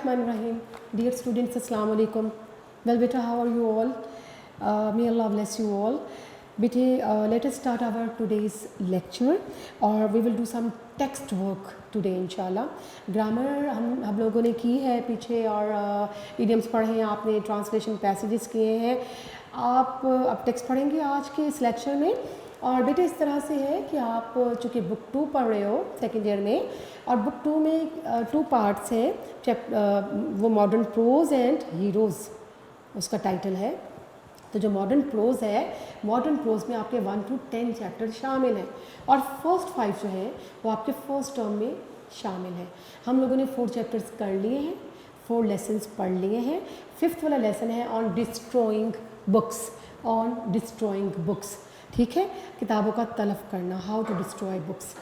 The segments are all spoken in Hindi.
Bismillahirrahmanirrahim. Dear students, Assalamu alaikum. Well, beta, how are you all? May Allah bless you all. Beta, let us start our today's lecture, or we will do some text work today, inshallah. Grammar हम लोगों ने की है पीछे, और idioms पढ़े हैं आपने, translation passages किए हैं. आप अब text पढ़ेंगे आज के इस lecture में. और बेटे इस तरह से है कि आप चूँकि बुक 2 पढ़ रहे हो सेकेंड ईयर में, और बुक 2 में 2 पार्ट्स हैं. वो मॉडर्न प्रोज एंड हीरोज़ उसका टाइटल है. तो जो मॉडर्न प्रोज है, मॉडर्न प्रोज में आपके 1 to 10 चैप्टर शामिल हैं, और फर्स्ट 5 जो हैं वो आपके फर्स्ट टर्म में शामिल है. हम लोगों ने 4 चैप्टर्स कर लिए हैं, 4 लेसन्स पढ़ लिए हैं. 5th वाला लेसन है on destroying books, on destroying books. ठीक है, किताबों का तलफ करना, हाउ टू डिस्ट्रॉय बुक्स.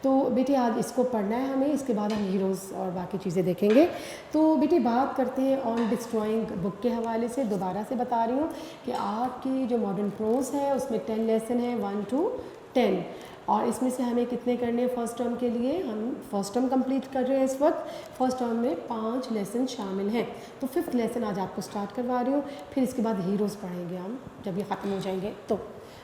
तो बेटे आज इसको पढ़ना है हमें, इसके बाद हम हीरोज़ और बाकी चीज़ें देखेंगे. तो बेटे बात करते हैं ऑन डिस्ट्रॉइंग बुक के हवाले से. दोबारा से बता रही हूँ कि आपकी जो मॉडर्न प्रोज है उसमें 10 लेसन है, 1 to 10, और इसमें से हमें कितने करने हैं फर्स्ट टर्म के लिए. हम फर्स्ट टर्म कंप्लीट कर रहे हैं इस वक्त. फर्स्ट टर्म में 5 लेसन शामिल हैं. तो 5th लेसन आज आपको स्टार्ट करवा रही हूँ, फिर इसके बाद हीरोज़ पढ़ेंगे हम जब ये ख़त्म हो जाएंगे. तो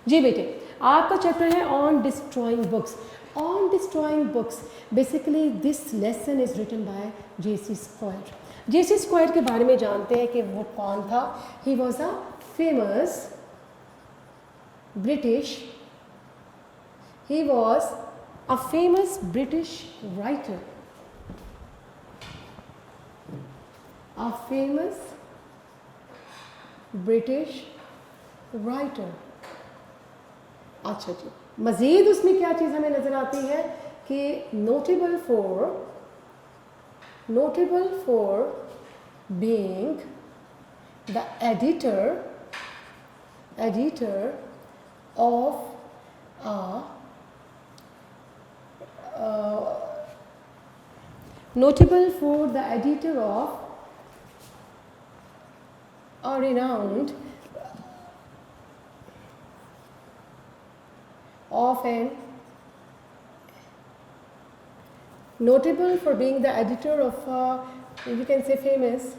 जी बेटे, आपका चैप्टर है on destroying books. On destroying books, basically this lesson is written by J.C. Squire. J.C. Squire के बारे में जानते हैं कि वो कौन था. He was a famous British, he was a famous British writer, a famous British writer. अच्छा जी, मज़ीद उसमें क्या चीज़ हमें नज़र आती है कि notable for being the editor of a notable for the editor of a renowned notable for being the editor of a, you can say, famous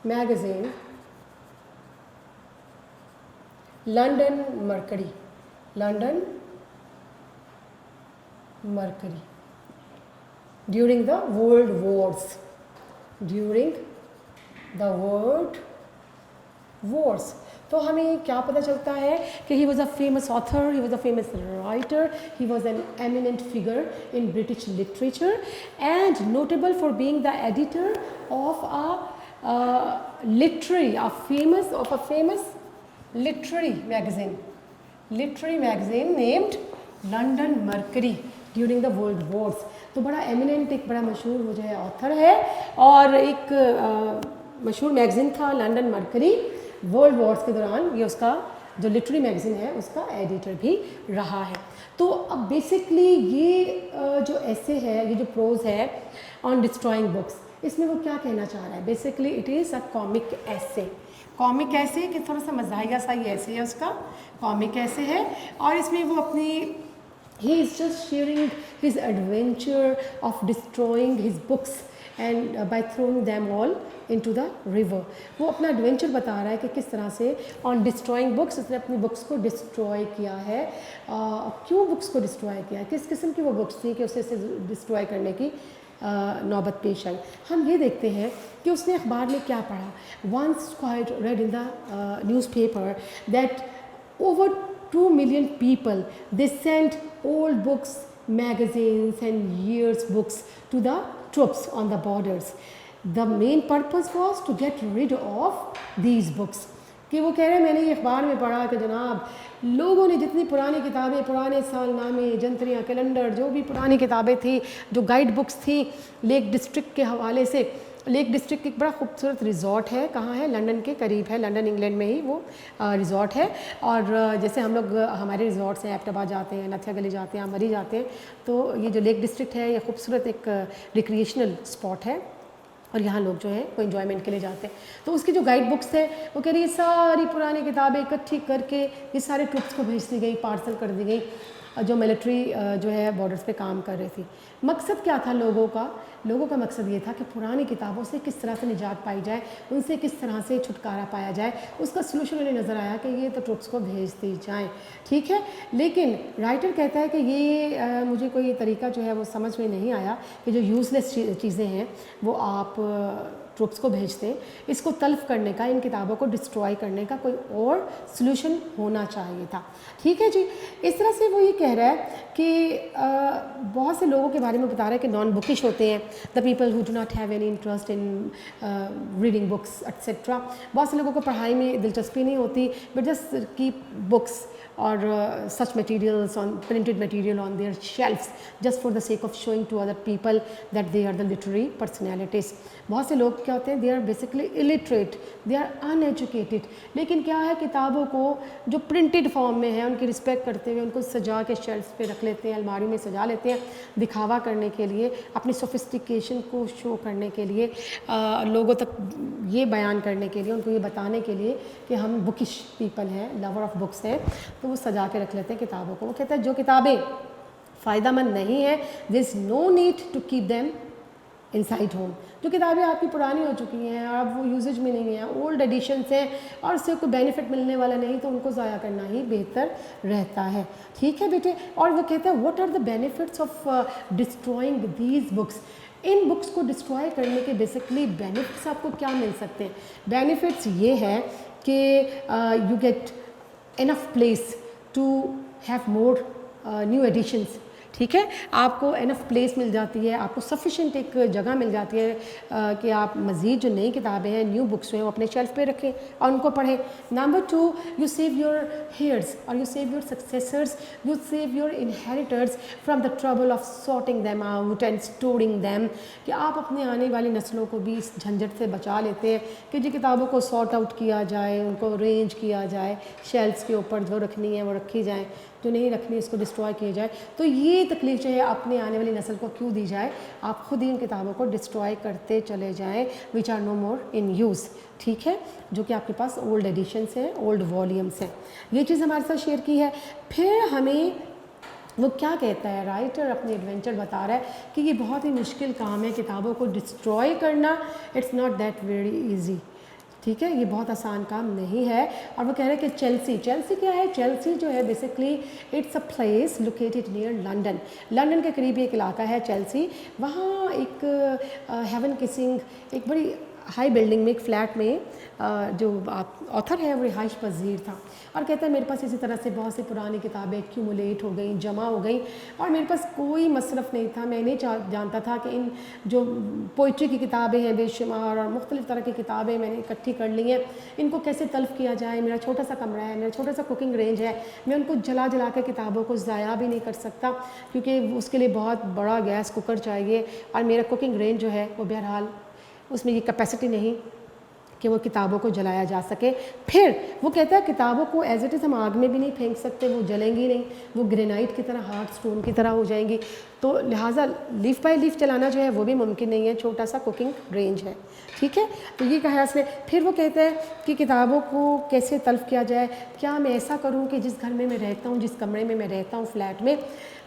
magazine, London Mercury. During the world wars. तो हमें क्या पता चलता है कि ही was a famous author, he was a famous writer, he was an eminent figure in British literature, and notable for being the editor of a famous literary magazine named London Mercury during the world wars. तो बड़ा एमिनेंट, एक बड़ा मशहूर वो जो है ऑथर है, और एक मशहूर मैगज़ीन था लंदन मर्करी. वर्ल्ड वॉर्स के दौरान ये उसका जो लिटरेरी मैगज़ीन है उसका एडिटर भी रहा है. तो अब बेसिकली ये जो ऐसे है, ये जो प्रोज है ऑन डिस्ट्रॉइंग बुक्स, इसमें वो क्या कहना चाह रहा है. Basically it is a comic ऐसे कि थोड़ा सा मज़ाहिया सा ही ऐसे है, उसका कॉमिक ऐसे है, और इसमें वो अपनी he is just sharing his adventure of destroying his books and by throwing them all into the river. वो अपना एडवेंचर बता रहा है कि किस तरह से ऑन डिस्ट्रॉइंग बुक्स उसने अपनी बुक्स को डिस्ट्रॉय किया है. क्यों बुक्स को डिस्ट्रॉय किया है, किस किस्म की वो बुक्स थी कि उसे डिस्ट्रॉय करने की नौबत पेश आई. हम ये देखते हैं कि उसने अखबार में क्या पढ़ा. Once Squire read in the newspaper that over 2 million people, they sent old books, magazines and years books to the troops on the borders. The main purpose was to get rid of these books. कि वो कह रहे हैं मैंने ये अखबार में पढ़ा कि जनाब लोगों ने जितनी पुरानी किताबें, पुराने सालनामे, जंतरियाँ, कैलेंडर, जो भी पुरानी किताबें थी, जो गाइड बुक्स थी लेक डिस्ट्रिक्ट के हवाले से. लेक डिस्ट्रिक्ट एक बड़ा खूबसूरत रिज़ॉर्ट है, कहाँ है, लंदन के करीब है, लंदन इंग्लैंड में ही वो रिज़ॉर्ट है. और जैसे हम लोग हमारे रिज़ॉर्ट्स हैं, एबटाबाद जाते हैं, नथिया गली जाते हैं, मरी जाते हैं, तो ये जो लेक डिस्ट्रिक्ट है ये खूबसूरत एक रिक्रिएशनल स्पॉट है, और यहाँ लोग जो है वो इन्जॉयमेंट के लिए जाते हैं. तो उसकी जो गाइड बुक्स है वो कह रही है सारी पुरानी किताबें इकट्ठी करके ये सारे ट्रुप्स को भेज दी गई, पार्सल कर दी गई, जो मिलिट्री जो है बॉर्डर्स पे काम कर रही थी. मकसद क्या था लोगों का लोगों का मकसद ये था कि पुरानी किताबों से किस तरह से निजात पाई जाए, उनसे किस तरह से छुटकारा पाया जाए, उसका सलूशन उन्हें नज़र आया कि ये तो ट्रुप्स को भेज दी जाए, ठीक है। लेकिन राइटर कहता है कि ये मुझे कोई तरीका जो है वो समझ में नहीं आया कि जो यूज़लेस चीज़ें हैं वो आप ट्रुप्स को भेजते हैं, इसको तल्फ करने का, इन किताबों को डिस्ट्रॉय करने का कोई और सलूशन होना चाहिए था, ठीक है जी। इस तरह से वो ये कह रहा है कि बहुत से लोगों के बारे में बता रहा है कि नॉन बुकिश होते हैं, the people who do not have any interest in reading books etcetera. बहुत से लोगों को पढ़ाई में दिलचस्पी नहीं होती, but just keep books or such materials on printed material on their shelves just for the sake of showing to other people that they are the literary personalities. बहुत से लोग क्या होते हैं, they are basically illiterate, they are uneducated, लेकिन क्या है, किताबों को जो प्रिंटेड फॉर्म में है उनकी रिस्पेक्ट करते हुए उनको सजा के शेल्फ पे रख लेते हैं, अलमारी में सजा लेते हैं, दिखावा करने के लिए, अपनी सोफिस्टिकेशन को शो करने के लिए, लोगों तक ये बयान करने के लिए, उनको ये बताने के लिए कि हम बुकिश पीपल हैं, लवर ऑफ बुक्स हैं, तो वो सजा के रख लेते हैं किताबों को। वो कहता है जो किताबें फ़ायदेमंद नहीं है, there is no need to keep them inside home. जो किताबें आपकी पुरानी हो चुकी हैं और अब वो यूजेज में नहीं है, ओल्ड एडिशंस हैं और उससे कोई बेनिफिट मिलने वाला नहीं, तो उनको ज़ाया करना ही बेहतर रहता है, ठीक है बेटे। और वो कहता है what are the benefits of destroying these books. इन बुक्स को डिस्ट्रॉय करने के बेसिकली बेनिफिट्स आपको क्या मिल सकते हैं। बेनिफिट्स ये है कि you get enough place to have more new editions, ठीक है, आपको इनफ प्लेस मिल जाती है, आपको सफिशेंट एक जगह मिल जाती है कि आप मज़ीद जो नई किताबें हैं, न्यू बुक्स हैं, वो अपने शेल्फ पे रखें और उनको पढ़ें। Number 2, you save your heirs और you save your successors, you save your inheritors from the trouble of sorting them out and storing them, कि आप अपने आने वाली नस्लों को भी इस झंझट से बचा लेते हैं कि जो किताबों को सॉर्ट आउट किया जाए, उनको अरेंज किया जाए, शेल्फ्स के ऊपर जो रखनी है वो रखी जाए, जो नहीं रखनी इसको डिस्ट्रॉय किया जाए। तो ये तकलीफ जो है अपने आने वाली नस्ल को क्यों दी जाए, आप खुद ही उन किताबों को डिस्ट्रॉय करते चले जाएं which are no more in use, ठीक है, जो कि आपके पास ओल्ड एडिशंस हैं, ओल्ड वॉल्यूम्स हैं। ये चीज़ हमारे साथ शेयर की है। फिर हमें वो क्या कहता है, राइटर अपनी एडवेंचर बता रहा है कि ये बहुत ही मुश्किल काम है किताबों को डिस्ट्रॉय करना, it's not that very easy, ठीक है, ये बहुत आसान काम नहीं है। और वो कह रहे हैं कि चेल्सी क्या है, चेल्सी जो है basically it's a place located near London, London के करीब एक इलाका है चेल्सी। वहाँ एक हेवन किसिंग एक बड़ी हाई बिल्डिंग में, एक फ्लैट में, जो आप ऑथर है वो रिहाइश पजीर था और कहता है मेरे पास इसी तरह से बहुत सी पुरानी किताबें एक्यूमुलेट हो गई, जमा हो गई और मेरे पास कोई मसरफ़ नहीं था। मैं नहीं जानता था कि इन जो पोइट्री की किताबें हैं बेशुमार और मुख्तलिफ़ तरह की किताबें मैंने इकट्ठी कर ली हैं, इनको कैसे तल्फ़ किया जाए। मेरा छोटा सा कमरा है, मेरा छोटा सा कुकिंग रेंज है, मैं उनको जला जला के किताबों को ज़ाया भी नहीं कर सकता क्योंकि उसके लिए बहुत बड़ा गैस कुकर चाहिए और मेरा कुकिंग रेंज जो है वो बहरहाल उसमें ये कैपेसिटी नहीं कि वो किताबों को जलाया जा सके। फिर वो कहता है किताबों को एज इट इज़ हम आग में भी नहीं फेंक सकते, वो जलेंगी नहीं, वो ग्रेनाइट की तरह, हार्ड स्टोन की तरह हो जाएंगी, तो लिहाजा लीफ बाय लीफ जलाना जो है वो भी मुमकिन नहीं है, छोटा सा कुकिंग रेंज है, ठीक है। तो ये कहा इसने। फिर वो कहते हैं कि किताबों को कैसे तल्फ़ किया जाए, क्या मैं ऐसा करूँ कि जिस घर में मैं रहता हूँ, जिस कमरे में मैं रहता हूँ फ्लैट में,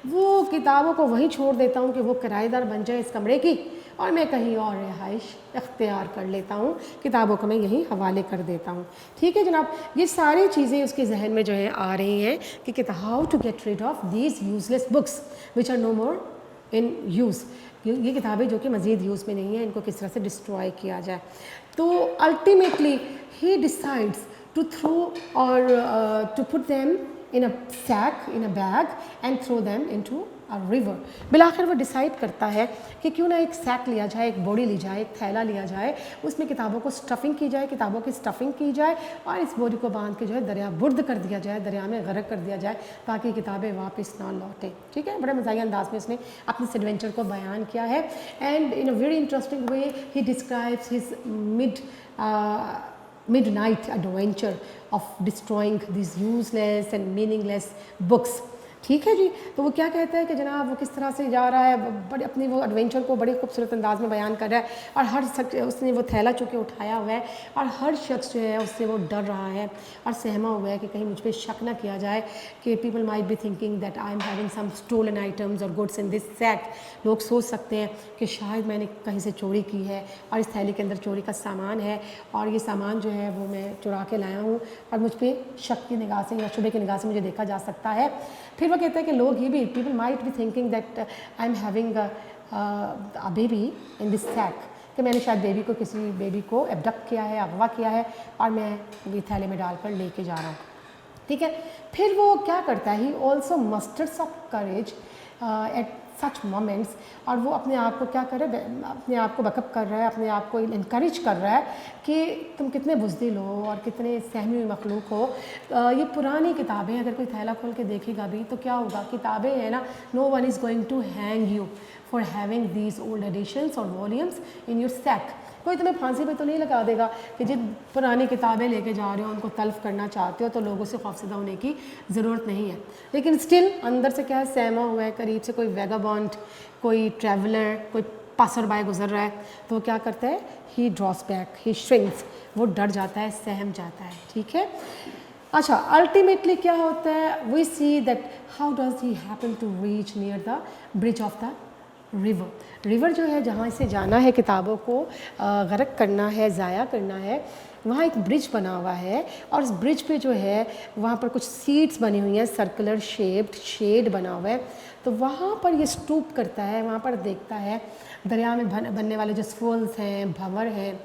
वो किताबों को वहीं छोड़ देता हूँ कि वो किराएदार बन जाए इस कमरे की और मैं कहीं और रिहाइश अख्तियार कर लेता हूँ, किताबों को मैं यहीं हवाले कर देता हूँ, ठीक है जनाब। ये सारी चीज़ें उसके जहन में जो है आ रही हैं कि how to get rid of these useless books which are no more in use. ये किताबें जो कि मज़ीद यूज़ में नहीं है, इनको किस तरह से डिस्ट्रॉय किया जाए। तो ultimately he decides to throw और to put them in a sack, in a bag and throw them into a river। बिलाखिर वो डिसाइड करता है कि क्यों ना एक सैक लिया जाए, एक बोरी ली जाए, एक थैला लिया जाए, उसमें किताबों को स्टफिंग की जाए, किताबों की स्टफिंग की जाए और इस बोरी को बांध के जो है दरिया बुर्द कर दिया जाए, दरिया में गर्क कर दिया जाए ताकि किताबें वापस ना लौटें, ठीक है। बड़े मज़ाहिया अंदाज में उसने अपने इस एडवेंचर को बयान किया है and in a very interesting way he describes his midnight adventure of destroying these useless and meaningless books। ठीक है जी। तो वो क्या कहता है कि जनाब वो किस तरह से जा रहा है, बड़े अपनी वो एडवेंचर को बड़े खूबसूरत अंदाज में बयान कर रहा है, और हर शख्स उसने वो थैला चूँकि उठाया हुआ है, और हर शख्स जो है उससे वो डर रहा है और सहमा हुआ है कि कहीं मुझ पर शक ना किया जाए कि people might be thinking that I am having some stolen items और गुड्स इन दिस सैक। लोग सोच सकते हैं कि शायद मैंने कहीं से चोरी की है और इस थैली के अंदर चोरी का सामान है, और ये सामान जो है वो मैं चुरा के लाया हूँ और मुझ पर शक की निगाह से या शुबे की निगाह से मुझे देखा जा सकता है। फिर वो कहता है कि लोग ये भी, people might be thinking that I am having a baby in this sack, कि मैंने शायद किसी बेबी को एबडक्ट किया है, अगवा किया है, और मैं ये थैले में डालकर लेके जा रहा हूँ। ठीक है। फिर वो क्या करता है, he also musters up courage at such moments, और वो अपने आप को क्या कर रहा है, अपने आप को बैकअप कर रहा है, अपने आप को इनकरेज कर रहा है कि तुम कितने बुज़दिल हो और कितने सहमी हुई मखलूक हो। ये पुरानी किताबें, अगर कोई थैला खोल के देखेगा भी तो क्या होगा, किताबें हैं ना, no one is going to hang you for having these old editions और वॉल्यूम्स इन योर सैक। कोई तुम्हें फांसी पे तो नहीं लगा देगा कि जिन पुरानी किताबें लेके जा रहे हो उनको तल्फ करना चाहते हो तो लोगों से खौफजदा होने की ज़रूरत नहीं है। लेकिन स्टिल अंदर से क्या है, सहमा हुआ है, करीब से कोई वेगाबॉन्ड, कोई ट्रैवलर, कोई पासर बाय गुजर रहा है, तो क्या करता है, ही ड्रॉस बैक, ही श्रिंक्स, वो डर जाता है, सहम जाता है। ठीक है। अच्छा, अल्टीमेटली क्या होता है, we see that how does he happen to reach near the bridge of the river जो है जहाँ से जाना है, किताबों को गर्क करना है, ज़ाया करना है, वहाँ एक ब्रिज बना हुआ है, और उस ब्रिज पे जो है वहाँ पर कुछ सीट्स बनी हुई हैं, सर्कुलर शेप्ड शेड बना हुआ है। तो वहाँ पर ये स्टूप करता है, वहाँ पर देखता है दरिया में बनने वाले जो स्फोल्स हैं, भंवर हैं,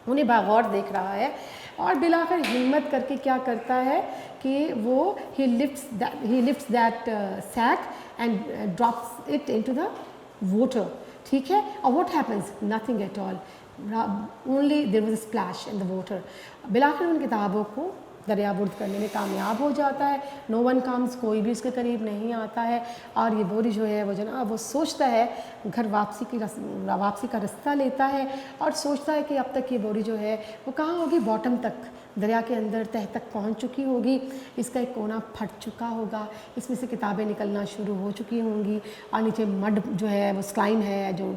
उन्हें बागौर देख रहा है, और बिलाकर हिम्मत करके क्या करता है कि वो he lifts that sack and drops it into the water। ठीक है। और what happens, nothing at all, only there was a splash in the water। बिलाकर उन किताबों को दरियाबुर्द करने में कामयाब हो जाता है। नो वन कम्स, कोई भी उसके करीब नहीं आता है, और ये बोरी जो है वो जनाब वो सोचता है, घर वापसी का रास्ता लेता है, और सोचता है कि अब तक ये बोरी जो है वो कहाँ होगी, बॉटम तक, दरिया के अंदर तह तक पहुंच चुकी होगी, इसका एक कोना फट चुका होगा, इसमें से किताबें निकलना शुरू हो चुकी होंगी, और नीचे मड जो है वो स्लाइम है, जो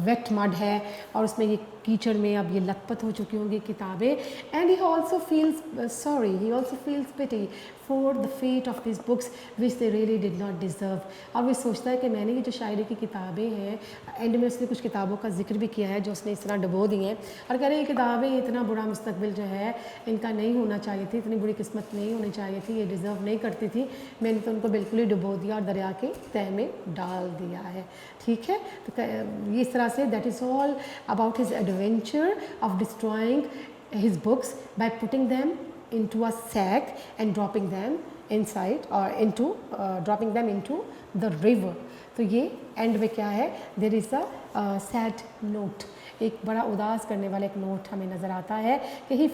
वेट मड है, और उसमें ये कीचड़ में अब ये लथपथ हो चुकी होंगी किताबें। And he also feels sorry, he also feels pity for the fate of this books which they really did not deserve. और वो सोचता है कि मैंने ये जो शायरी की किताबें हैं, एंड में उसने कुछ किताबों का जिक्र भी किया है जो उसने इस तरह डुबो दी हैं, और कह रहे ये किताबें इतना बुरा मुस्तकबिल जो है इनका नहीं होना चाहिए थी, इतनी बुरी किस्मत नहीं होनी चाहिए थी, ये डिज़र्व नहीं करती थी, मैंने तो उनको बिल्कुल ही डुबो दिया और दरिया के तह में डाल दिया है। ठीक है। तो ये इस तरह say that is all about his adventure of destroying his books by putting them into a sack and dropping them inside or dropping them into the river। तो ये एंड में क्या है, there is a sad note, एक बड़ा उदास करने वाला एक नोट हमें नज़र आता है कि he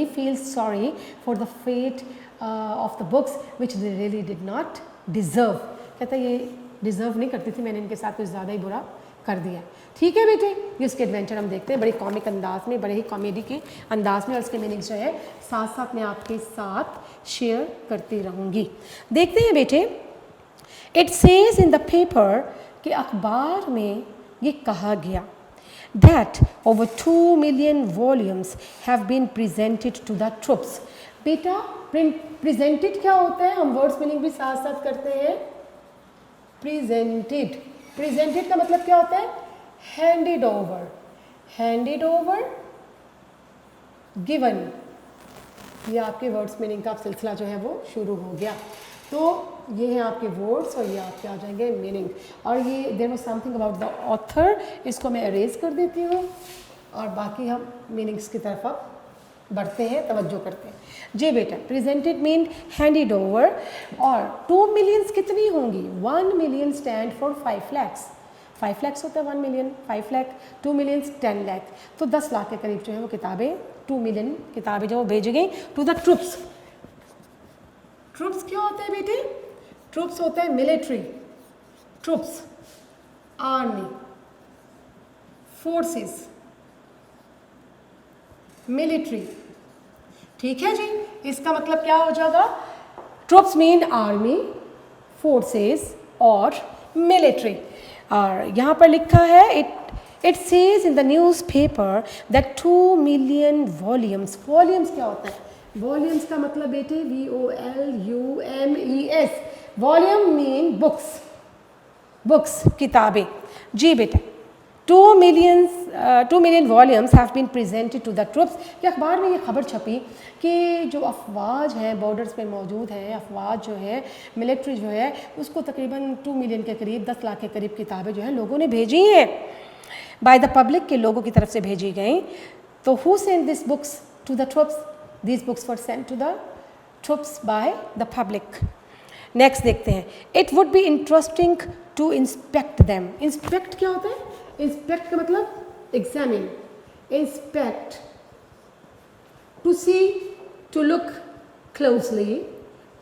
feels sorry for the fate of the books which they really did not deserve. कहता है ये डिज़र्व नहीं करती थी, मैंने इनके साथ कुछ ज़्यादा ही बुरा कर दिया। ठीक है बेटे, ये उसके एडवेंचर हम देखते हैं बड़े कॉमिक अंदाज में, बड़े ही कॉमेडी के अंदाज में, और उसके मीनिंग्स जो है साथ साथ मैं आपके साथ शेयर करती रहूँगी। देखते हैं बेटे, it says in the paper कि अखबार में ये कहा गया that over 2 million volumes have been presented to the troops. बेटा प्रेजेंटेड क्या होता है, हम वर्ड्स मीनिंग भी साथ साथ करते हैं। प्रेजेंटेड का मतलब क्या होता है, हैंडेड ओवर, गिवन। ये आपके वर्ड्स मीनिंग का सिलसिला जो है वो शुरू हो गया। तो ये हैं आपके वर्ड्स और ये आपके आ जाएंगे मीनिंग। और ये there was something about the author, इसको मैं अरेज कर देती हूँ और बाकी हम मीनिंग्स की तरफ अब बढ़ते हैं, तवज्जो करते हैं। जी बेटा, प्रेजेंटेड मीन हैंडेड ओवर। और 2 million कितनी होंगी, 1 million stand for 5 lakhs। 5 lakhs होता है 1 million, 5 lakh, 2 million 10 lakh, तो 10 लाख के करीब जो है वो किताबें, 2 million किताबें जो भेजी गई टू द ट्रूप्स। ट्रूप्स क्या होते हैं बेटे, ट्रूप्स होते हैं military, troops, army, forces, military. ठीक है जी, इसका मतलब क्या हो जाएगा, ट्रुप्स मीन आर्मी, फोर्सेस और मिलिट्री। और यहाँ पर लिखा है it says in the newspaper that 2 million volumes. Volumes क्या होता है? वॉल्यूम्स का मतलब बेटे VOLUMES। Volume mean books, books किताबें। जी बेटा, 2 million volumes have been presented to the troops. ये अखबार में ये खबर छपी कि जो अफवाज हैं बॉर्डर्स पे मौजूद हैं, अफवाज जो है मिलिट्री जो है उसको तकरीबन 2 million के करीब 10 लाख के करीब किताबें जो है लोगों ने भेजी हैं बाय द पब्लिक, के लोगों की तरफ से भेजी गई। तो who sent this books to the troops? These books were sent to the troops by the public. Next देखते हैं, it would be interesting to inspect them. Inspect क्या होता है? Inspect का मतलब examine, inspect, to see, to look closely,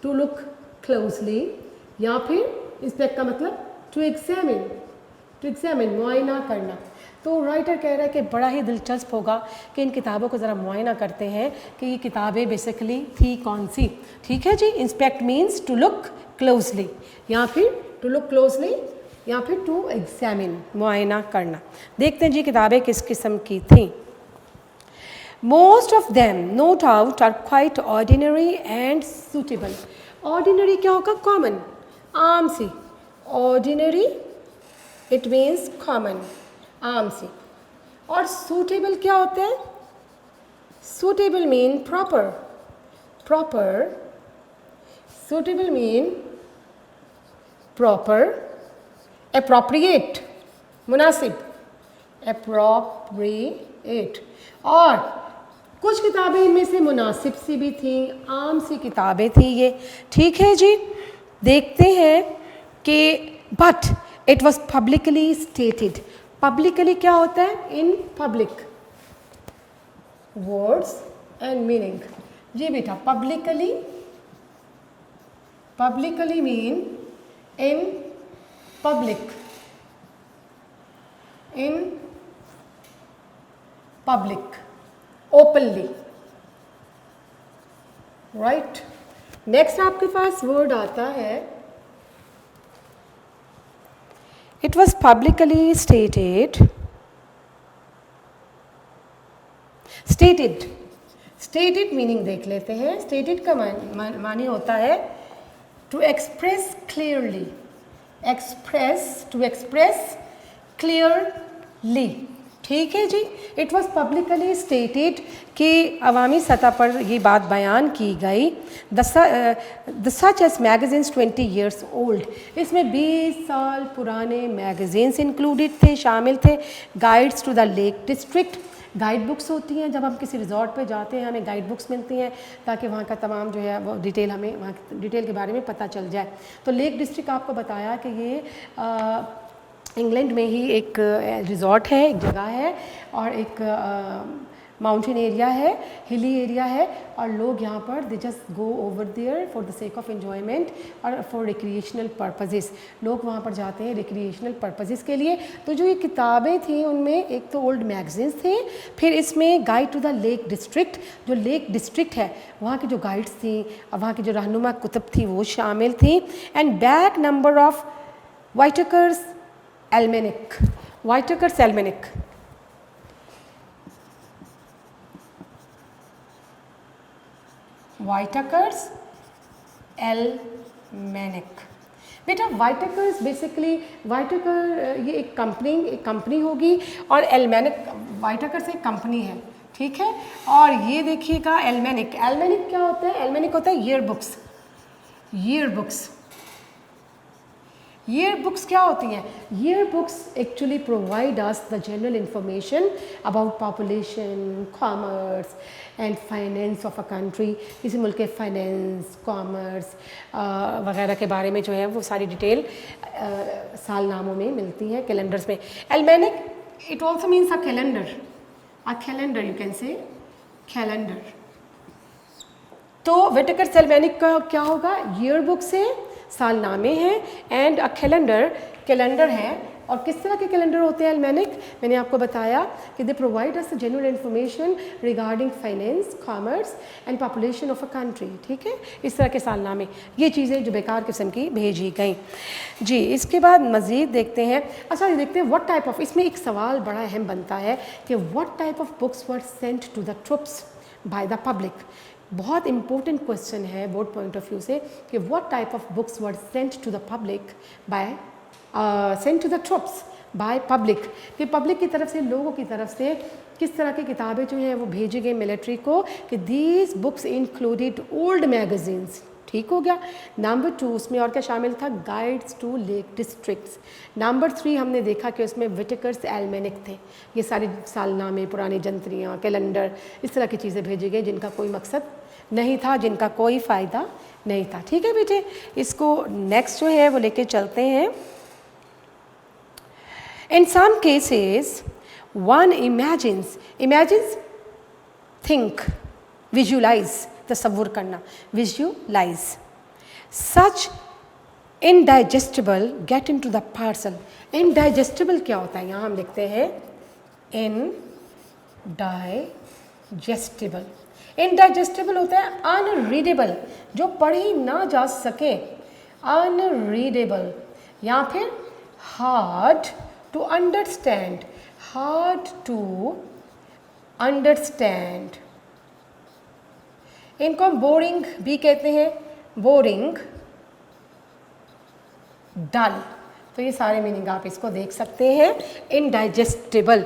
to look closely, या फिर inspect का मतलब to examine, to examine, मुआयना करना। तो राइटर कह रहा है कि बड़ा ही दिलचस्प होगा कि इन किताबों को ज़रा मुआयना करते हैं कि ये किताबें बेसिकली थी कौन सी। ठीक है जी, inspect means to look closely, या फिर टू लुक क्लोजली, या फिर टू एग्जामिन, मुआयना करना। देखते हैं जी किताबें किस किस्म की थी। Most of them no doubt are quite ordinary and suitable. Ordinary क्या होगा? कॉमन, आम सी। ऑर्डिनरी इट मीन्स कॉमन, आम सी। और सूटेबल क्या होते हैं? Suitable mean proper, proper. Suitable mean proper. Appropriate मुनासिब, एप्रोप्रिएट। और कुछ किताबें इनमें से मुनासिब सी भी थी, आम सी किताबें थी ये। ठीक है जी, देखते हैं कि but it was publicly stated. Publicly क्या होता है? In public, words and meaning. जी बेटा, publicly, publicly mean in public, in public, openly, right. Next आपके पास वर्ड आता है, it was publicly stated, stated, stated meaning देख लेते हैं। stated का मानी होता है to express clearly, express, to express clearly। ठीक है जी, इट वॉज पब्लिकली स्टेटेड कि अवामी सतह पर ये बात बयान की गई। The such as magazines 20 years old. इसमें 20 साल पुराने मैगजीन्स इंक्लूडेड थे, शामिल थे। Guides to the lake district, guide books होती हैं जब हम किसी रिजॉर्ट पे जाते हैं, हमें गाइड बुक्स मिलती हैं ताकि वहाँ का तमाम जो है वो डिटेल, हमें वहाँ डिटेल के बारे में पता चल जाए। तो लेक डिस्ट्रिक्ट आपको बताया कि ये इंग्लैंड में ही एक रिज़ॉर्ट है, एक जगह है, और एक माउंटेन एरिया है, हिली एरिया है, और लोग यहाँ पर they just go over there for the sake of enjoyment और फॉर रिक्रिएशनल पर्पजेस। लोग वहाँ पर जाते हैं रिक्रिएशनल पर्पजेस के लिए। तो जो ये किताबें थी उनमें एक तो ओल्ड मैगजीन्स थे, फिर इसमें guide to the lake district, जो लेक डिस्ट्रिक्ट है वहाँ की जो गाइड्स थी, वहाँ की जो रहनुमा कुतुब थी वो शामिल थी। And back number of Whitaker's almanac, Whitaker's almanac, Whitaker's almanac. बेटा वाइटेकर्स बेसिकली, वाइटेकर ये एक कंपनी होगी, और एल्मेनिक, वाइटेकर्स एक कंपनी है, ठीक है। और ये देखिएगा एल्मेनिक, एल्मेनिक क्या होता है? एल्मेनिक होता है year books, year books. Year books क्या होती हैं? Year books actually provide us the general information about population, commerce and finance of a country. किसी मुल्क के फाइनेंस, कॉमर्स वगैरह के बारे में जो है वो सारी डिटेल सालनामों में मिलती है, कैलेंडर्स में। Almanac it also means a calendar, you can say calendar. तो वाइटेकर्स एल्मेनिक का क्या होगा? ईयर बुक्स है, सालनामे हैं, एंड अ कैलेंडर, कैलेंडर है और किस तरह के कैलेंडर होते हैं अल्मेनिक? मैंने आपको बताया कि they provide us genuine information regarding finance, commerce and population of a country. ठीक है, इस तरह के सालनामे, ये चीज़ें जो बेकार किस्म की भेजी गई। जी, इसके बाद मज़ीद देखते हैं। अच्छा, ये देखते हैं व्हाट टाइप ऑफ, इसमें एक सवाल बड़ा अहम बनता है कि what type of books were sent to the troops by the public. बहुत इंपॉर्टेंट क्वेश्चन है बोर्ड पॉइंट ऑफ व्यू से कि what type of books were sent to the public by sent to the troops by public, कि पब्लिक की तरफ से, लोगों की तरफ से किस तरह की किताबें जो हैं वो भेजी गई मिलिट्री को, कि these books included old magazines. ठीक हो गया। नंबर 2 उसमें और क्या शामिल था? Guides to lake districts. Number 3 हमने देखा कि उसमें विटेकर्स एल्मेनिक थे। ये सारे सालनामे, पुरानी जंतरियाँ, कैलेंडर, इस तरह की चीज़ें भेजी गई जिनका कोई मकसद नहीं था, जिनका कोई फ़ायदा नहीं था। ठीक है बेटे, इसको नेक्स्ट जो है वो लेके चलते हैं। In some cases one imagines, think, visualise, तसव्वुर करना, visualise, such indigestible get into the parcel. Indigestible क्या होता है? यहाँ हम लिखते हैं इनडाइजेस्टिबल। इनडाइजेस्टिबल होता है अनरीडेबल, जो पढ़ी ना जा सके, अनरीडेबल, या फिर hard to understand, hard to understand. इनको हम बोरिंग भी कहते हैं, बोरिंग, डल। तो ये सारे मीनिंग आप इसको देख सकते हैं। इनडाइजेस्टिबल,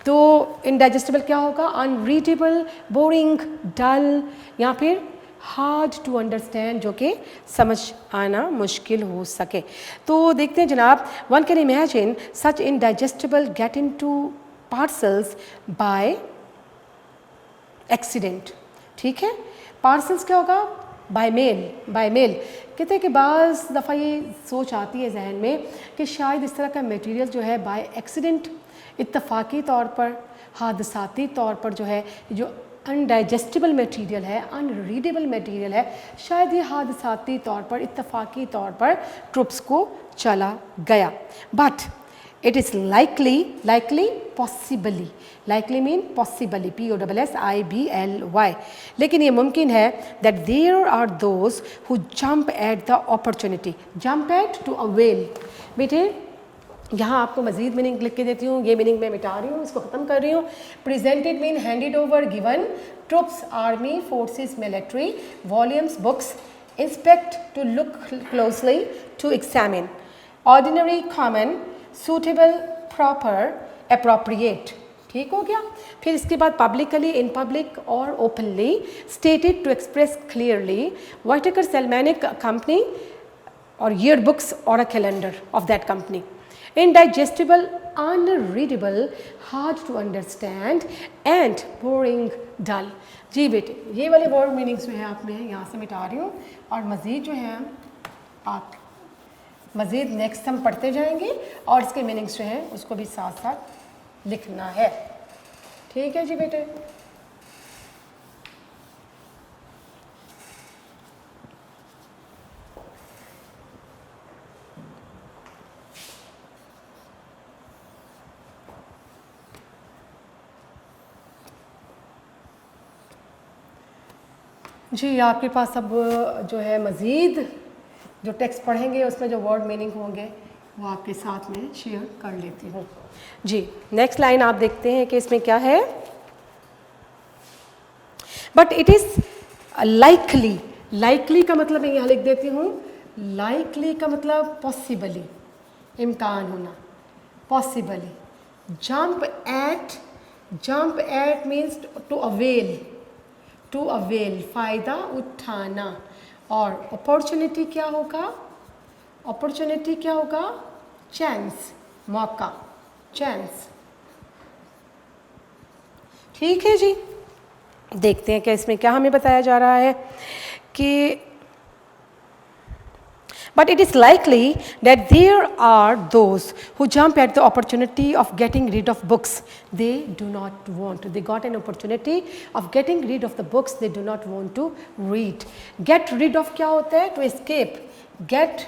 तो इनडाइजेस्टिबल क्या होगा? अनरीडेबल, बोरिंग, डल, या फिर हार्ड टू अंडरस्टैंड, जो कि समझ आना मुश्किल हो सके। तो देखते हैं जनाब, one can imagine such indigestible get into parcels by accident. ठीक है, पार्सल्स क्या होगा? By mail, by mail. कहते हैं कि बाज़ दफ़ा ये सोच आती है जहन में कि शायद इस तरह का मटेरियल जो है बाय एक्सीडेंट, इत्तफाकी तौर पर, हादसाती तौर पर जो है, जो अनडाइजेस्टिबल मटेरियल है, अनरीडेबल मटेरियल है, शायद ये हादसाती तौर पर, इत्तफाकी तौर पर ट्रुप्स को चला गया। But it is likely, likely, possibly, likely mean possibly, POSSIBLY, लेकिन ये मुमकिन है that there are those who jump at the opportunity, jump at to avail. बेटे यहाँ आपको मज़ीद मीनिंग लिख के देती हूँ, ये मीनिंग मैं मिटा रही हूँ, इसको ख़त्म कर रही हूँ। Presented mean handed over, given, troops, army, forces, military, volumes, books, inspect, to look closely, to examine, ordinary, common, suitable, proper, appropriate. ठीक हो गया। फिर इसके बाद पब्लिकली, इन पब्लिक और openly, stated to express clearly, Whitaker's almanac company और ईयर बुक्स और a calendar of that company. Indigestible, unreadable, hard to understand and boring, dull। जी बेटे, ये वाले वर्ड मीनिंग्स जो है आप मैं यहाँ से मिटा रही हूँ, और मज़ीद जो है आप मज़ीद नेक्स्ट हम पढ़ते जाएंगे, और इसके मीनिंग्स जो हैं उसको भी साथ साथ लिखना है। ठीक है जी बेटे। जी, आपके पास अब जो है मज़ीद जो टेक्स्ट पढ़ेंगे उसमें जो वर्ड मीनिंग होंगे वो आपके साथ में शेयर कर लेती हूँ। जी, नेक्स्ट लाइन आप देखते हैं कि इसमें क्या है। But it is likely, likely का मतलब मैं यहाँ लिख देती हूँ, लाइकली का मतलब पॉसिबली, इम्कान होना, possibly. Jump at means to avail, to avail, फ़ायदा उठाना। और अपॉर्चुनिटी क्या होगा? अपॉर्चुनिटी क्या होगा? चांस, मौका, चांस। ठीक है जी, देखते हैं कि इसमें क्या हमें बताया जा रहा है कि but it is likely that there are those who jump at the opportunity of getting rid of books they do not want. They got an opportunity of getting rid of the books they do not want to read. Get rid of क्या होता है? To escape. Get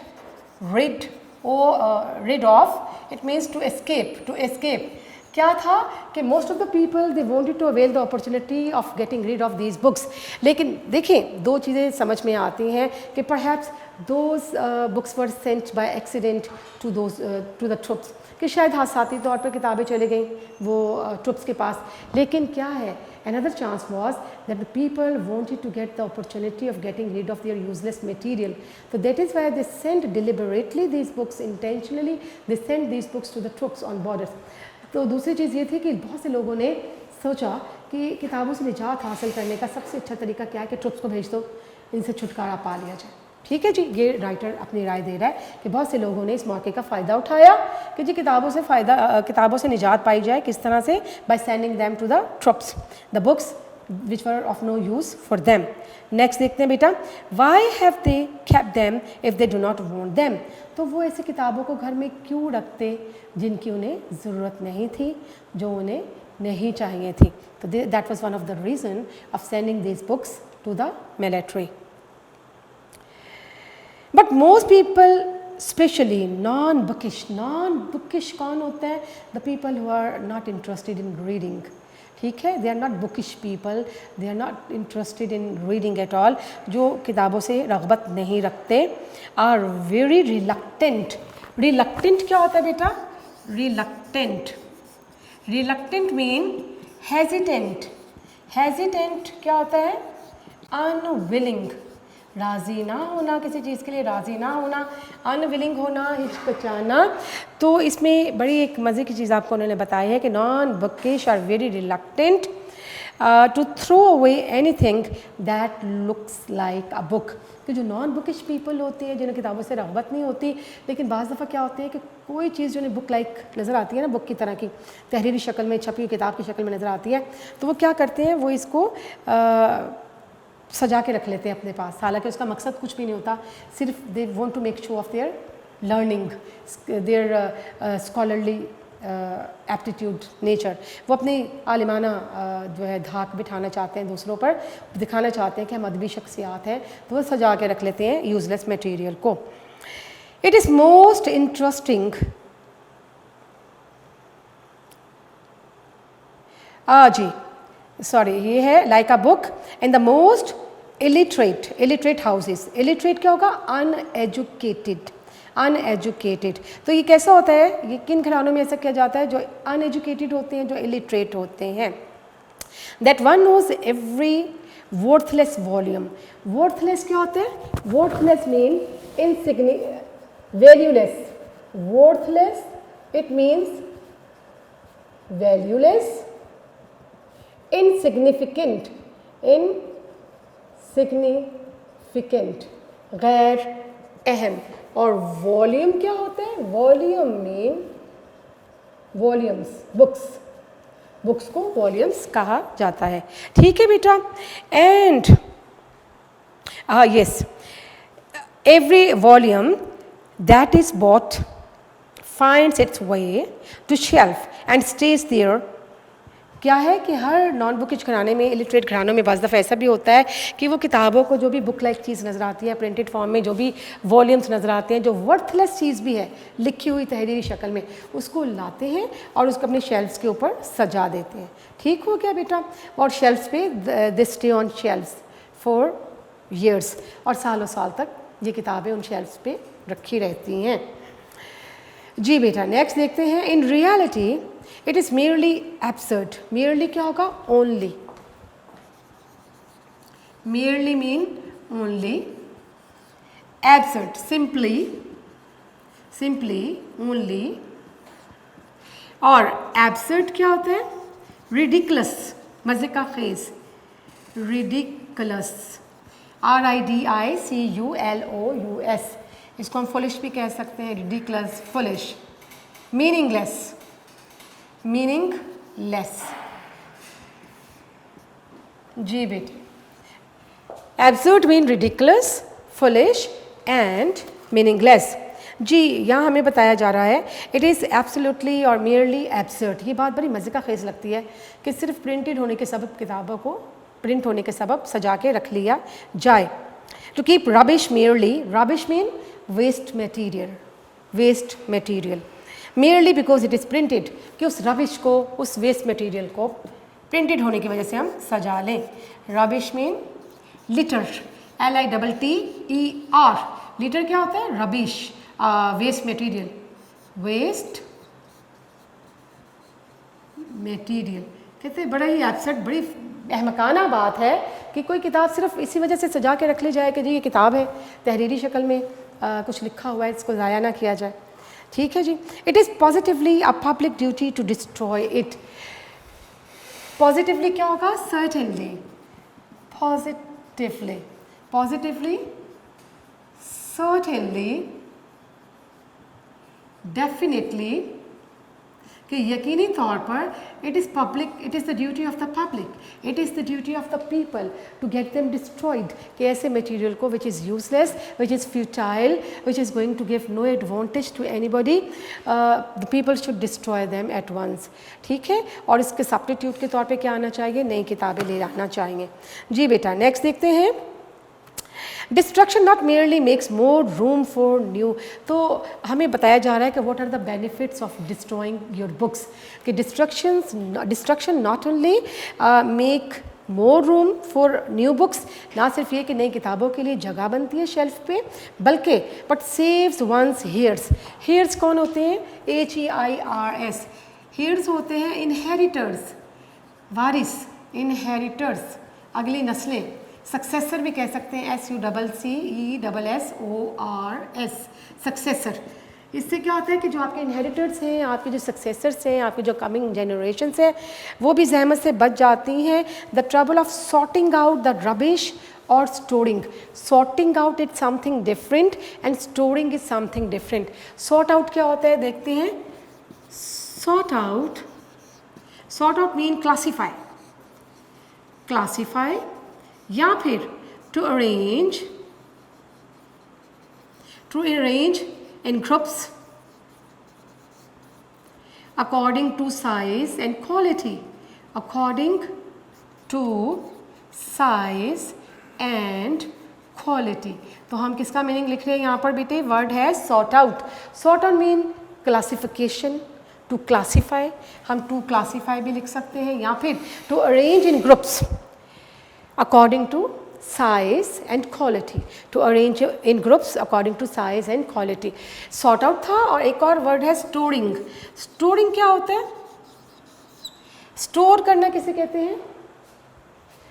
rid rid of, it means to escape. क्या था कि most of the people they wanted to avail the opportunity of getting rid of these books. लेकिन देखें, दो चीज़ें समझ में आती हैं कि perhaps those books were sent by accident to the troops, कि शायद हादसाती तौर पर किताबें चली गई वो ट्रुप्स के पास। लेकिन क्या है, another chance was that the people wanted to get the opportunity of getting rid of their useless material. So that is why they sent deliberately these books, intentionally they sent these books to the troops on borders. तो दूसरी चीज़ ये थी कि बहुत से लोगों ने सोचा कि किताबों से निजात हासिल करने का सबसे अच्छा तरीका क्या है कि ट्रुप्स को भेज दो, इनसे छुटकारा पा लिया जाए। ठीक है जी, ये राइटर अपनी राय दे रहा है कि बहुत से लोगों ने इस मौके का फ़ायदा उठाया कि जी किताबों से निजात पाई जाए। किस तरह से? By sending them to the troops the books which were of no use for them. Next देखते हैं बेटा, why have they kept them if they do not want them. तो वो ऐसी किताबों को घर में क्यों रखते जिनकी उन्हें ज़रूरत नहीं थी, जो उन्हें नहीं चाहिए थी। तो that was one of the reason of sending this books to the military. But most people specially non bookish कौन होते हैं? The people who are not interested in reading. ठीक है, they are not bookish people, they are not interested in reading at all, जो किताबों से रग़बत नहीं रखते, आर वेरी रिलक्टेंट। रिलक्टेंट क्या होता है बेटा? Reluctant mean hesitant. हेजिटेंट क्या होता है? अनविलिंग, राज़ी ना होना, किसी चीज़ के लिए राज़ी ना होना, अनविलिंग होना, हिचकिचाना। तो इसमें बड़ी एक मज़े की चीज़ आपको उन्होंने बताई है कि non bookish are very reluctant to throw away anything that looks like a book. कि जो नॉन बुकिश पीपल होते हैं, जिन्हें किताबों से रग़बत नहीं होती, लेकिन बाज़ दफ़ा क्या होते हैं कि कोई चीज़ जो उन्हें बुक लाइक नज़र आती है ना, बुक की तरह की तहरीरी शक्ल में, छपी हुई किताब की शक्ल में नज़र आती है, तो वो क्या करते हैं, वो इसको सजा के रख लेते हैं अपने पास। हालांकि उसका मकसद कुछ भी नहीं होता, सिर्फ they want to make show off their learning, their scholarly aptitude nature. वो अपनी आलिमाना जो है धाक बिठाना चाहते हैं दूसरों पर, दिखाना चाहते हैं कि हम अदबी शख्सियात हैं, तो वो सजा के रख लेते हैं यूजलेस मटेरियल को। इट इज़ मोस्ट इंटरेस्टिंग जी सॉरी, ये है like a book in the most illiterate houses. Illiterate क्या होगा? अनएजुकेटेड। तो ये कैसा होता है, ये किन घरानों में ऐसा किया जाता है? जो अनएजुकेटेड होते हैं, जो इलिटरेट होते हैं। That one knows every worthless volume. Worthless क्या होता है? Worthless mean valueless. Worthless it means valueless, insignificant गैर अहम। और वॉल्यूम क्या होता है? वॉल्यूम मीन वॉल्यूम्स, बुक्स को वॉल्यूम्स कहा जाता है। ठीक है बेटा। And yes, every volume that is bought finds its way to shelf and stays there. क्या है कि हर नॉन बुकिश घराने में, इलिटरेट घरानों में बाज़ दफ़ा ऐसा भी होता है कि वो किताबों को, जो भी बुक लाइक चीज़ नज़र आती है प्रिंटेड फॉर्म में, जो भी वॉल्यूम्स नज़र आते हैं, जो वर्थलेस चीज़ भी है लिखी हुई तहरीरी शक्ल में, उसको लाते हैं और उसको अपने शेल्फ्स के ऊपर सजा देते हैं। ठीक हो गया बेटा। और शेल्फ्स पे they stay on shelves for years, और सालों साल तक ये किताबें उन शेल्फ्स पे रखी रहती हैं। जी बेटा, नेक्स्ट देखते हैं। In reality it is merely absurd. Merely क्या होगा? Only. Merely mean only, absurd simply only, और एब्सर्ड क्या होता है? रिडिकुलस, मज़े का खेज, रिडिकुलस, RIDICULOUS। इसको हम फुलिश भी कह सकते हैं, रिडिकुलस, फुलिश। मीनिंगलेस जी बेटे। Absurd mean ridiculous, foolish and meaningless. जी यहाँ हमें बताया जा रहा है इट इज़ एब्सोल्युटली और मियरली एब्सर्ड। ये बात बड़ी मज़े का खेज लगती है कि सिर्फ प्रिंटेड होने के सबब किताबों को प्रिंट होने के सबब सजा के रख लिया जाए। To keep rubbish merely, rubbish mean waste material, waste material, merely because it is printed, कि उस रबिश को, उस वेस्ट मटेरियल को प्रिंटेड होने की वजह से हम सजा लें। Rubbish mean litter, LITTER, litter क्या होता है? Rubbish, waste material, waste material. कहते हैं बड़ा ही एब्सर्ड, बड़ी अहमकाना बात है कि कोई किताब सिर्फ इसी वजह से सजा के रख ली जाए कि जी ये किताब है, तहरीरी शक्ल में कुछ लिखा हुआ है, इसको ज़ाया ना किया जाए। ठीक है जी। It is positively a public duty to destroy it. Positively क्या होगा? Certainly, positively, positively, certainly, definitely, कि यकीनी तौर पर it is public, it is the duty of the public, it is the duty of the people to get them destroyed, कि ऐसे मटेरियल को which is useless, which is futile, which is going to give no advantage to anybody, the people should destroy them at once. ठीक है। और इसके सब्स्टिट्यूट के तौर पे क्या आना चाहिए? नई किताबें ले आना चाहिए। जी बेटा, नेक्स्ट देखते हैं। Destruction not merely makes more room for new. तो हमें बताया जा रहा है कि what are the benefits of destroying your books, कि destruction not only make more room for new books, ना सिर्फ ये कि नई किताबों के लिए जगह बनती है शेल्फ पे, बल्कि but saves one's heirs. Heirs कौन होते हैं? HEIRS। हेयर्स होते हैं इनहेरिटर्स, वारिस, इनहेरिटर्स, अगली नस्लें। सक्सेसर भी कह सकते हैं, SUCCESSORS, सक्सेसर। इससे क्या होता है कि जो आपके इनहेरिटर्स हैं, आपके जो सक्सेसर्स हैं, आपके जो कमिंग जनरेशन्स हैं, वो भी जहमत से बच जाती हैं। The trouble of sorting out the rubbish और storing. Sorting out is something different and storing is something different. Sort out क्या होता है देखते हैं। Sort out mean classify, classify, या फिर to arrange in groups according to size and quality, according to size and quality। तो हम किसका मीनिंग लिख रहे हैं यहाँ पर बेटे? वर्ड है sort out. Sort out mean classification, to classify, हम टू क्लासीफाई भी लिख सकते हैं, या फिर to arrange in groups according to size and quality, to arrange in groups according to size and quality। sort out था, और एक और वर्ड है storing। storing क्या होता है? store करना किसे कहते हैं?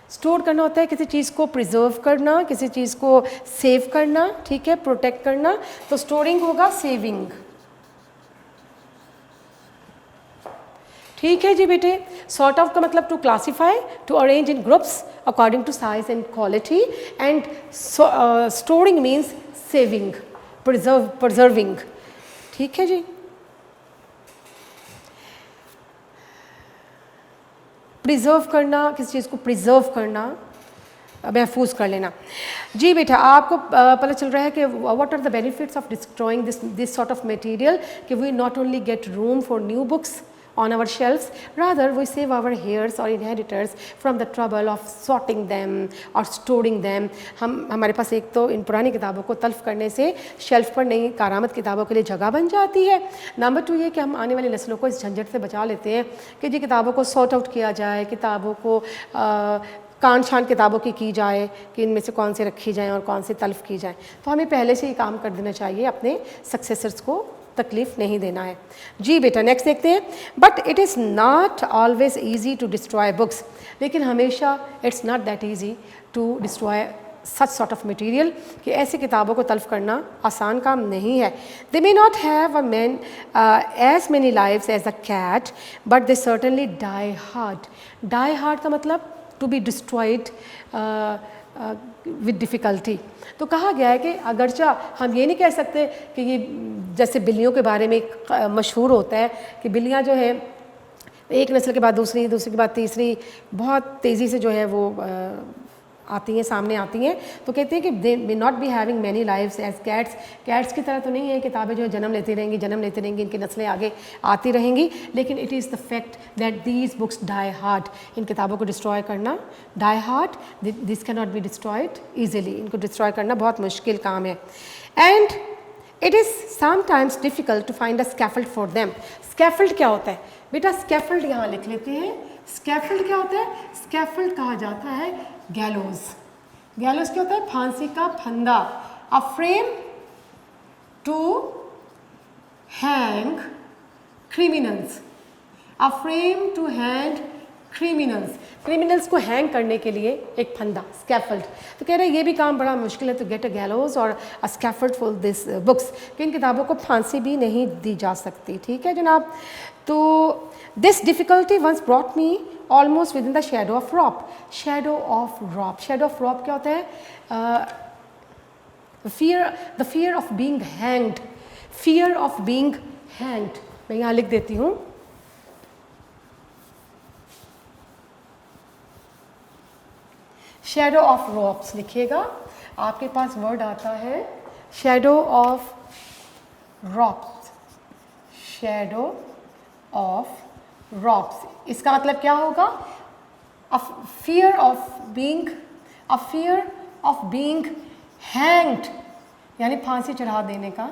store करना होता है किसी चीज़ को प्रिजर्व करना, किसी चीज़ को सेव करना, ठीक है, प्रोटेक्ट करना। तो storing होगा सेविंग। ठीक है जी बेटे। सॉर्ट आउट का मतलब to classify, to arrange in groups according to size and quality, and storing means saving, preserving. ठीक है जी। प्रिजर्व करना, किसी चीज़ को प्रिजर्व करना, महफूज कर लेना। जी बेटा, आपको पता चल रहा है कि what are the benefits of destroying this sort of material, कि we not only get room for new books on our shelves, rather we save our heirs or inheritors from the trouble of sorting them or storing them। हमारे पास एक तो इन पुरानी किताबों को तल्फ करने से शेल्फ पर नई कारामद किताबों के लिए जगह बन जाती है। नंबर 2 ये कि हम आने वाली नस्लों को इस झंझट से बचा लेते हैं कि जी किताबों को सॉर्ट आउट किया जाए, किताबों को कान छान किताबों की जाए कि इनमें से कौन से रखी जाएँ और कौन से तल्फ की जाएँ। तो हमें पहले से ही काम कर देना चाहिए, अपने सक्सेसर्स को तकलीफ़ नहीं देना है। जी बेटा, नेक्स्ट देखते हैं। But it is not always easy to destroy books, लेकिन हमेशा it's not that easy to destroy such sort of material, कि ऐसी किताबों को तल्फ करना आसान काम नहीं है। They may not have a man as many lives as a cat, but they certainly die hard. Die hard का मतलब to be destroyed with difficulty. तो कहा गया है कि अगरचा हम ये नहीं कह सकते कि ये जैसे बिल्लियों के बारे में मशहूर होता है कि बिल्लियाँ जो है एक नस्ल के बाद दूसरी, दूसरी के बाद तीसरी बहुत तेज़ी से जो है वो आती हैं, सामने आती हैं। तो कहते हैं कि they may not be having many lives as cats. Cats की तरह तो नहीं है, किताबें जो है जन्म लेती रहेंगी, इनकी नस्लें आगे आती रहेंगी, लेकिन it is the fact that these books die hard. इन किताबों को डिस्ट्रॉय करना die hard, this can not be destroyed easily. इनको डिस्ट्रॉय करना बहुत मुश्किल काम है। And it is sometimes difficult to find a scaffold for them. Scaffold क्या होता है बेटा? स्कैफल्ड यहाँ लिख लेते हैं। स्कैफल्ड क्या होता है? स्कैफल्ड कहा जाता है गैलोज। गैलोज क्या होता है? फांसी का फंदा। A frame to hang criminals. A frame to hang criminals. Criminals को हैंग करने के लिए एक फंदा, स्कैफल्ड। तो कह रहे हैं ये भी काम बड़ा मुश्किल है, तो गेट अ गैलोज और अ स्कैफल्ड फॉर दिस बुक्स, कि इन किताबों को फांसी भी नहीं दी जा सकती। ठीक है जनाब। तो this difficulty once brought me almost within the shadow of rope. Shadow of rope, shadow of rope क्या होता है? The fear of being hanged, fear of being hanged. मैं यहाँ लिख देती हूँ, शेडो ऑफ रॉप्स लिखिएगा। आपके पास वर्ड आता है shadow of ropes, shadow of ropes. इसका मतलब क्या होगा? A fear of being hanged, यानी फांसी चढ़ा देने का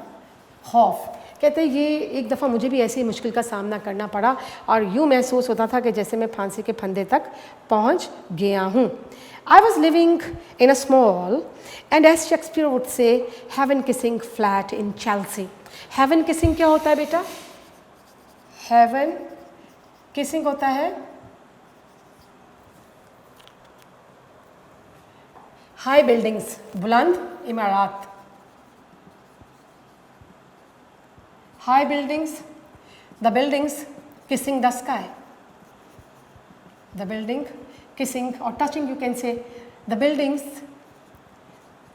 खौफ। कहते हैं ये एक दफ़ा मुझे भी ऐसी मुश्किल का सामना करना पड़ा और यूँ महसूस होता था कि जैसे मैं फांसी के फंदे तक पहुँच गया हूँ। I was living in a small and as Shakespeare would say heaven kissing flat in Chelsea. Heaven kissing क्या होता है बेटा? Heaven kissing होता है हाई बिल्डिंग्स, बुलंद इमारत। High buildings, the buildings kissing the sky, the building kissing or touching, you can say the buildings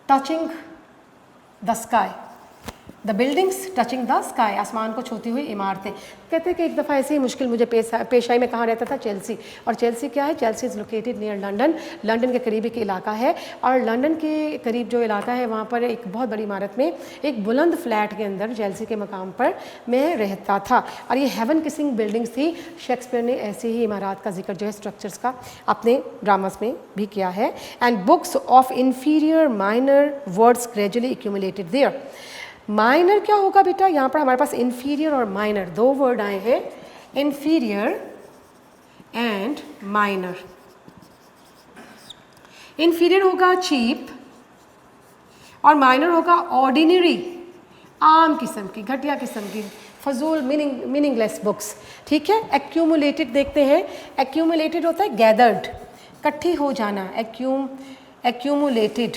touching the sky, the buildings touching the sky, आसमान को छूती हुई इमारतें। कहते हैं कि एक दफ़ा ऐसी ही मुश्किल मुझे पेश आई। में कहाँ रहता था? चेल्सी। और चेल्सी क्या है? Chelsea is located near London, London के करीब एक इलाका है। और लंदन के करीब जो इलाका है वहाँ पर एक बहुत बड़ी इमारत में एक बुलंद फ्लैट के अंदर चेल्सी के मकाम पर मैं रहता था। और ये हेवन किसिंग बिल्डिंग्स थी। शेक्सपियर ने ऐसी ही इमारत का जिक्र जो है स्ट्रक्चर्स का अपने ड्रामास में भी किया है। And books of inferior minor words gradually accumulated there. Minor क्या होगा बेटा? यहाँ पर हमारे पास इन्फीरियर और माइनर दो वर्ड आए हैं, इन्फीरियर एंड माइनर। इन्फीरियर होगा चीप और माइनर होगा ऑर्डिनरी, आम किस्म की, घटिया किस्म की, फजूल, मीनिंगलेस बुक्स। ठीक है। एक्यूमुलेटेड देखते हैं। एक्यूमुलेटेड होता है गैदर्ड, इकट्ठी हो जाना। Accumulated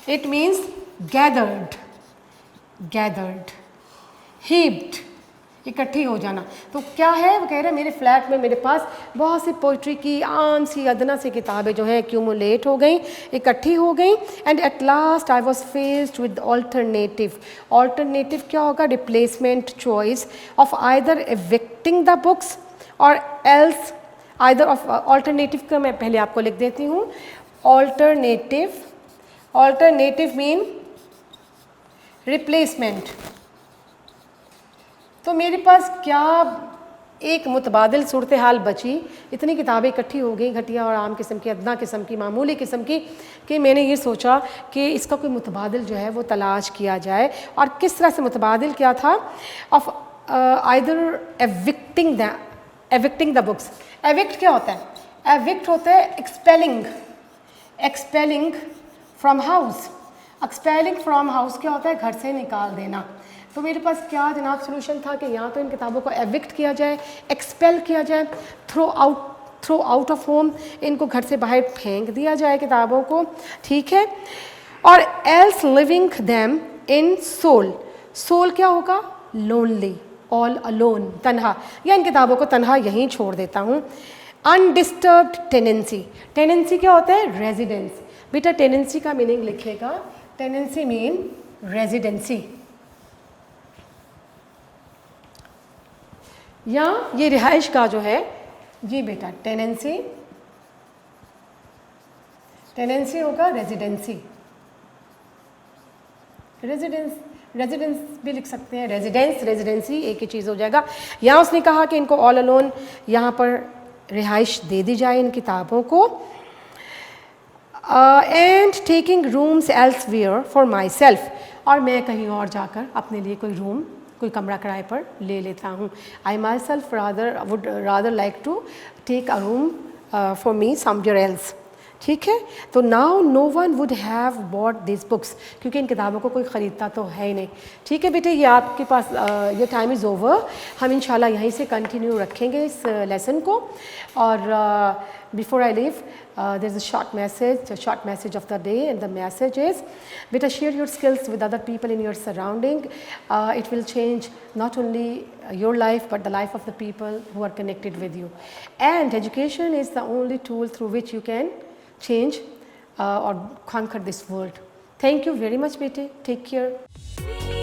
it means gathered, gathered, heaped, इकट्ठी हो जाना। तो क्या है? वो कह रहे हैं मेरे फ्लैट में मेरे पास बहुत सी पोइट्री की आम सी अदना सी किताबें जो हैं एक्यूमुलेट हो गई, इकट्ठी हो गई। And at last I was faced with alternative. Alternative क्या होगा? Replacement choice of either evicting the books और एल्स आइदर ऑफ। ऑल्टरनेटिव का मैं पहले आपको लिख देती हूँ। Alternative, alternative mean replacement. तो मेरे पास क्या एक मुतबादिल सूरत हाल बची? इतनी किताबें इकट्ठी हो गई, घटिया और आम किस्म की, अदना किस्म की, मामूली किस्म की, कि मैंने ये सोचा कि इसका कोई मुतबादिल जो है वो तलाश किया जाए। और किस तरह से मुतबादिल क्या था? Of either evicting the books. Evict क्या होता है? एविक्ट होता है expelling, expelling from house. Expelling from house क्या होता है? घर से निकाल देना। तो मेरे पास क्या जनाब सोल्यूशन था कि या तो इन किताबों को एविक्ट किया जाए, एक्सपेल किया जाए, थ्रो आउट ऑफ होम, इनको घर से बाहर फेंक दिया जाए किताबों को। ठीक है। और else leaving them in sole. Sole क्या होगा? लोनली, ऑल अलोन, तन्हा, या इन किताबों को तन्हा यहीं छोड़ देता हूँ। Undisturbed tenancy. टेनेंसी क्या होता है? रेजिडेंस। बेटा टेनेंसी का मीनिंग लिखेगा। टेनेंसी मीन रेजिडेंसी, या ये रिहाइश का जो है जी बेटा टेनेंसी, टेनेंसी होगा रेजिडेंसी। रेजिडेंस भी लिख सकते हैं, रेजिडेंस, रेजिडेंसी एक ही चीज़ हो जाएगा। यहाँ उसने कहा कि इनको ऑल अलोन यहाँ पर रिहाइश दे दी जाए इन किताबों को। And taking rooms elsewhere for my self. और मैं कहीं और जाकर अपने लिए कोई कमरा किराए पर ले लेता हूँ. I myself would rather like to take a room for me somewhere else. ठीक है. तो now no one would have bought this books, क्योंकि इन किताबों को कोई ख़रीदता तो है ही नहीं. ठीक है बेटे, ये आपके पास ये टाइम इज़ ओवर. हम इंशाल्लाह यहीं से कंटिन्यू रखेंगे इस लेसन को. और before I leave there is a short message of the day, and the message is, beta, share your skills with other people in your surrounding. It will change not only your life but the life of the people who are connected with you. And education is the only tool through which you can change or conquer this world. Thank you very much, bete. Take care.